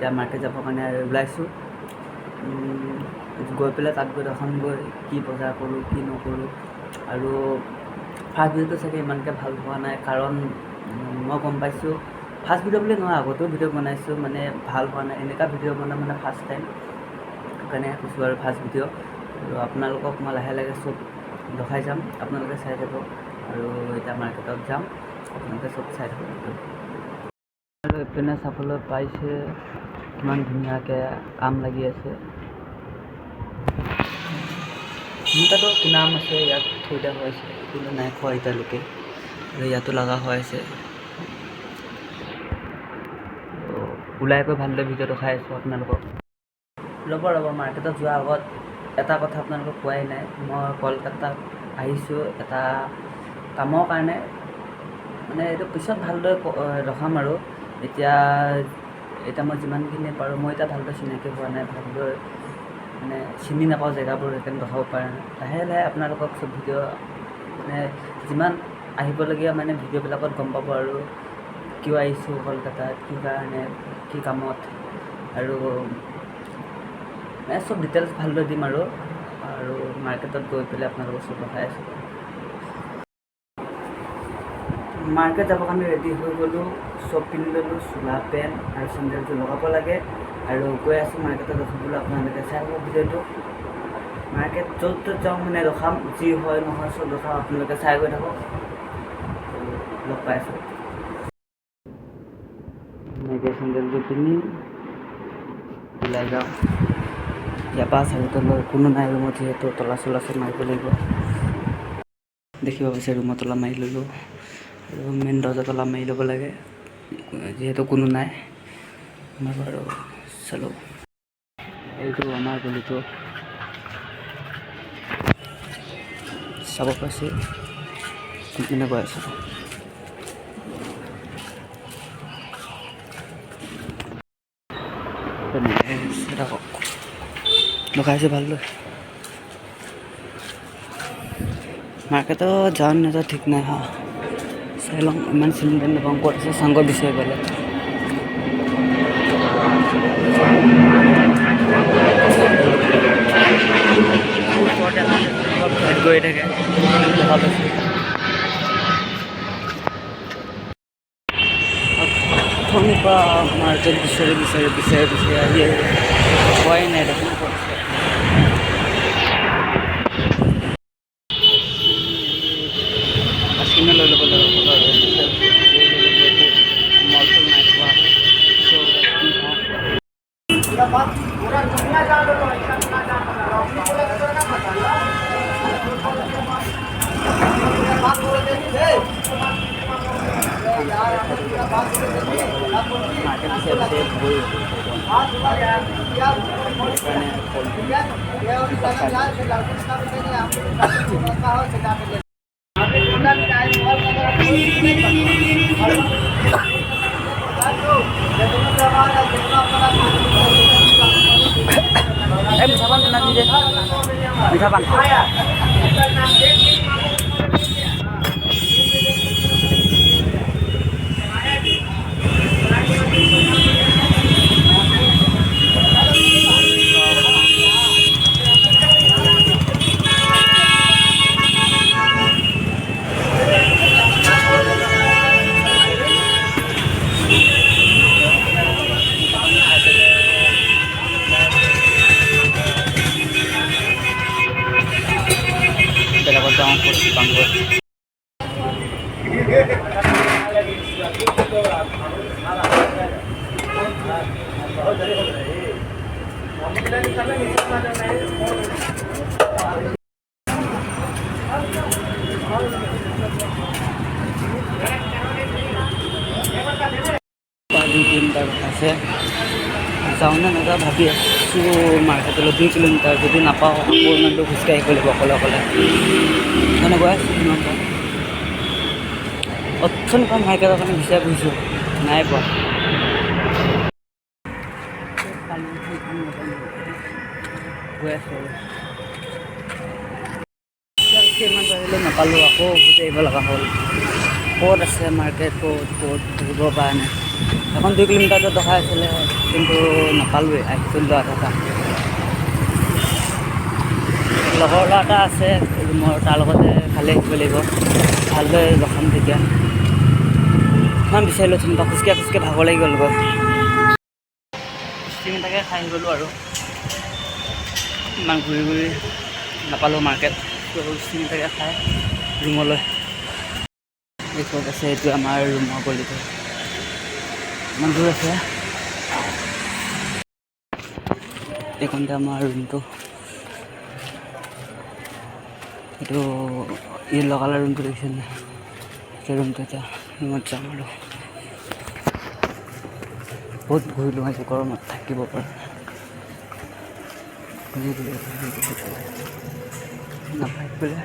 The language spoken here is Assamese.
এতিয়া মাৰ্কেট যাবৰ কাৰণে ওলাইছোঁ। গৈ পেলাই তাত গৈ দেখামগৈ কি বজাৰ কৰোঁ কি নকৰোঁ। আৰু ফাৰ্ষ্ট ভিডিঅ'টো চাগে ইমানকৈ ভাল হোৱা নাই, কাৰণ মই গম পাইছোঁ ফাৰ্ষ্ট ভিডিঅ' বুলি নহয়, আগতেও ভিডিঅ' বনাইছোঁ, মানে ভাল হোৱা নাই। এনেকুৱা ভিডিঅ' বনাই মানে ফাৰ্ষ্ট টাইম, সেইকাৰণে কৈছোঁ আৰু ফাৰ্ষ্ট ভিডিঅ'। আৰু আপোনালোকক মই লাহে লাহে চব দেখাই যাম, আপোনালোকে চাই যাব। আৰু এতিয়া মাৰ্কেটত যাম, আপোনালোকে চব চাই থাকক। আৰু এইপিনে চাবলৈ পাইছে কিমান ধুনীয়াকৈ আম লাগি আছে। তাতো কিনা আম আছে, ইয়াত থৈ দিয়া হৈ আছে, কিন্তু নাই খোৱা এতিয়ালৈকে। আৰু ইয়াতো লগা হৈ আছে। ওলাই গৈ ভালদৰে ভিডিঅ' দেখাই আছোঁ আপোনালোকক। ৰ'ব মাৰ্কেটত যোৱাৰ আগত এটা কথা আপোনালোকক কোৱাই নাই। মই কলকাতাত আহিছোঁ এটা কামৰ কাৰণে, মানে এইটো পিছত ভালদৰে দেখাম। আৰু এতিয়া মই যিমানখিনি পাৰোঁ, মই এতিয়া ভালদৰে চিনাকি হোৱা নাই, ভালদৰে মানে চিনি নাপাওঁ জেগাবোৰ, সেইকাৰণে দেখাব পৰা নাই। লাহে লাহে আপোনালোকক চব ভিডিঅ' মানে যিমান আহিবলগীয়া মানে ভিডিঅ'বিলাকত গম পাব আৰু কিয় আহিছোঁ কলকাতাত, কি কাৰণে, কি কামত, আৰু চব ডিটেইলছ ভালদৰে দিম। আৰু মাৰ্কেটত গৈ পেলাই আপোনালোকক চব দেখাই আছোঁ। মাৰ্কেট যাবৰ কাৰণে ৰেডি হৈ গ'লোঁ, চব পিন্ধি ল'লোঁ, চোলা পেণ্ট আৰু চেণ্ডেলটো লগাব লাগে। আৰু গৈ আছোঁ মাৰ্কেটত দেখাবলৈ, আপোনালোকে চাই থাকক ভিডিঅ'টো। মাৰ্কেট য'ত যাওঁ মানে দেখাম, যি হয় নহয় চব দেখাম, আপোনালোকে চাই গৈ থাকক। লগ পাই আছোঁ। এনেকৈ চেণ্ডেলটো পিন্ধি ওলাই যাওঁ। ইয়াৰ পৰা চাৰিওফালে কোনো নাই ৰুমত, যিহেতু তলা চলা চব মাৰিব লাগিব। দেখিব পাইছে ৰুমত তলা মাৰি ল'লোঁ, আৰু মেইন দৰ্জা তলা মাৰি ল'ব লাগে, যিহেতু কোনো নাই। আমাৰ বাৰু চালোঁ, এইটো আমাৰ গলিটো চাব পাইছে, কোনপিনে গৈ আছোঁ। লগাইছে ভালদৰে। মাৰ্কেটত যাওঁ নাযাওঁ ঠিক নাই হা, চাই লওঁ। ইমান চিনি নাপাওঁ ক'ত আছে, চাংঘৰ বিচাৰি পেলাই গৈ থাকে, দেখা পাইছোঁ। অথনিৰ পৰা মাৰ্কেট বিচাৰি আহি পোৱাই নাই দেখোন। আইচক্ৰীমে লৈ ল'ব লাগিব, মল চল নাই পোৱা। মিঠা পান বনা দিছে, মিঠা পান। বেলেগত যাওঁ পাংগত। দুই কিলোমিটাৰ আছে, যাওঁ নে নাযাওঁ ভাবি আছোঁ। মাৰ্কেটলৈ 2 কিলোমিটাৰ, যদি নাপাওঁ আকৌ ইমান দূৰ খোজকাঢ়ি আহিব লাগিব অকলে অকলে। মানে গৈ আছোঁ কিমান পাওঁ। অপশ্যন পাম মাৰ্কেটৰ কাৰণে বিচাৰি ফুৰিছোঁ, নাই পোৱা। গৈ আছোঁ ইমান বাহিৰলৈ নাপালোঁ, আকৌ উভতি আহিব লগা হ'ল। ক'ত আছে মাৰ্কেট, ক'ত ধৰিব পৰা নাই। এখন 2 কিলোমিটাৰটো দেখাই আছিলে কিন্তু নাপালোঁৱে, আহিছিলোঁ আধা। লগৰ ল'ৰা এটা আছে ৰুমৰ, তাৰ লগতে ভালে আহিব লাগিব, ভালদৰে ৰখাম তেতিয়া। ইমান বিচাৰিলোঁ চিন্তা খোজকাঢ়ি ভাগৰ লাগি গ'ল গৈ। ষ্টিং এটাকে খাই গ'লোঁ আৰু ইমান ঘূৰি নাপালোঁ মাৰ্কেট, ষ্টিং এটাকে খাই ৰুমলৈ। এইটো আছে, এইটো আমাৰ ৰুমৰ গলিটো, ইমান দূৰ আছে। এইখনতে আমাৰ ৰুমটো, এইটো লগালে ৰুমটো দেখিছে নাই? সেই ৰুমটো এতিয়া ৰুমত যাম আৰু বহুত ঘূৰিলোঁ আজি, গৰমত থাকিব পৰা নাপাই বোলে।